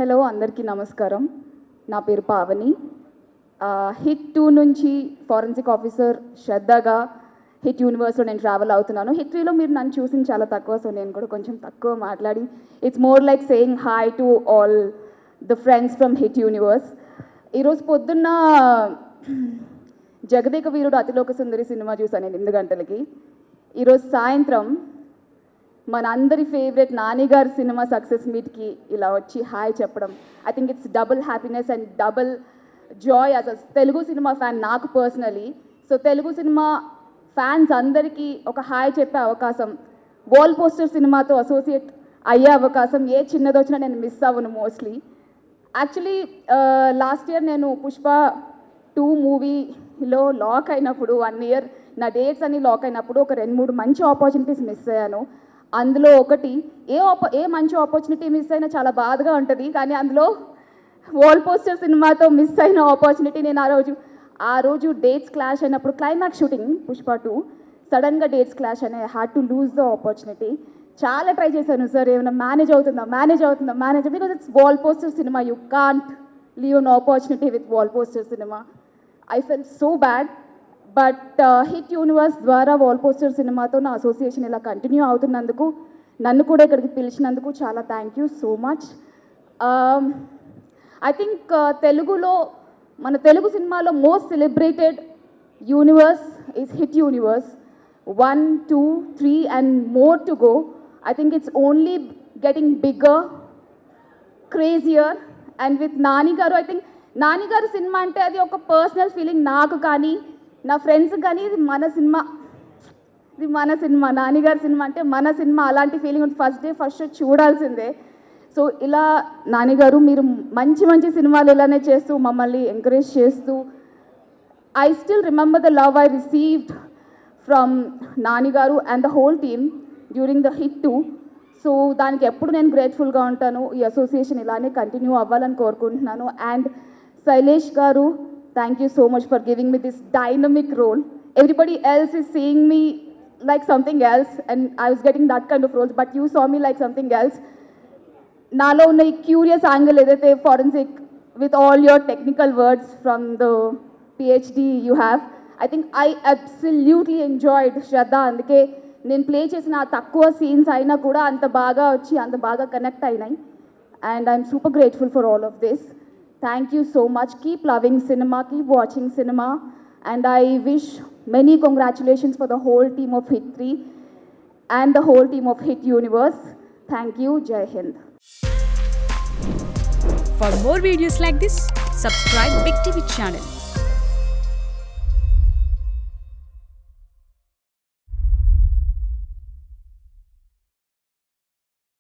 Hello, అందరికీ నమస్కారం. నా పేరు పావని. హిట్ 2 నుంచి ఫారెన్సిక్ ఆఫీసర్ శ్రద్ధగా హిట్ యూనివర్స్లో నేను ట్రావెల్ అవుతున్నాను. హిట్ 3లో మీరు నన్ను చూసింది చాలా తక్కువ, సో నేను కూడా కొంచెం తక్కువ మాట్లాడి it's more like saying hi to all the friends from hit universe. ఈరోజు పొద్దున్న జగదేక వీరుడు అతిలోక సుందరి సినిమా చూసాను నేను 8 గంటలకి. ఈరోజు సాయంత్రం మన అందరి ఫేవరెట్ నాని గారి సినిమా సక్సెస్ మీట్కి ఇలా వచ్చి హాయ్ చెప్పడం, I think it's double happiness and double joy as a Telugu cinema fan నాకు personally. So Telugu cinema fans అందరికీ ఒక హాయ్ చెప్పే అవకాశం, వాల్ పోస్టర్ సినిమాతో అసోసియేట్ అయ్యే అవకాశం ఏ చిన్నది వచ్చినా నేను మిస్ అవ్వను మోస్ట్లీ. యాక్చువల్లీ లాస్ట్ ఇయర్ నేను పుష్ప 2 మూవీలో లాక్ అయినప్పుడు 1 ఇయర్ నా డేట్స్ అన్ని లాక్ అయినప్పుడు ఒక 2-3 మంచి ఆపర్చునిటీస్ మిస్ అయ్యాను. అందులో ఒకటి ఏ మంచి ఆపర్చునిటీ మిస్ అయినా చాలా బాధగా ఉంటుంది, కానీ అందులో వాల్ పోస్టర్ సినిమాతో మిస్ అయిన ఆపర్చునిటీ. నేను ఆ రోజు డేట్స్ క్లాష్ అయినప్పుడు క్లైమాక్స్ షూటింగ్ పుష్ప 2 సడన్గా డేట్స్ క్లాష్ అని I had to lose the opportunity. చాలా ట్రై చేశాను సార్, ఏమైనా మేనేజ్ అవుతుందా because it's wall poster cinema, you can't leave an opportunity with wall poster cinema. I fell so bad. But HIT universe ద్వారా wall poster సినిమాతో నా association ఇలా continue అవుతున్నందుకు, నన్ను కూడా ఇక్కడికి పిలిచినందుకు చాలా thank you so much. I think తెలుగులో మన తెలుగు సినిమాలో most celebrated universe is HIT universe. 1, 2, 3 and more to go. I think it's only getting bigger, crazier. And with Nani garu, I think Nani గారి సినిమా అంటే అది ఒక పర్సనల్ ఫీలింగ్ నాకు కానీ నా ఫ్రెండ్స్ కానీ. ఇది మన సినిమా నాని గారి సినిమా అంటే మన సినిమా, అలాంటి ఫీలింగ్ ఉంటుంది. ఫస్ట్ డే ఫస్ట్ షో చూడాల్సిందే. సో ఇలా నాని గారు మీరు మంచి సినిమాలు ఇలానే చేస్తూ మమ్మల్ని ఎంకరేజ్ చేస్తూ, I still remember the love I received from Nani garu and the whole team during the HIT 2. So దానికి ఎప్పుడు నేను గ్రేట్ఫుల్గా ఉంటాను. ఈ అసోసియేషన్ ఇలానే కంటిన్యూ అవ్వాలని కోరుకుంటున్నాను. అండ్ శైలేష్ గారు, thank you so much for giving me this dynamic role. Everybody else is seeing me like something else and I was getting that kind of roles, but you saw me like something else. Nalo unna curious angle edaithe forensic with all your technical words from the PhD you have, I think I absolutely enjoyed Shraddha. Anduke నేను play చేసిన ఆ తక్కువ scenes అయినా కూడా అంత బాగా వచ్చి అంత బాగా కనెక్ట్ అయినాయి. And I'm super grateful for all of this. Thank you so much. Keep loving cinema, keep watching cinema, and I wish many congratulations for the whole team of Hit 3 and the whole team of Hit Universe. Thank you. Jai Hind. For more videos like this, subscribe Big TV channel.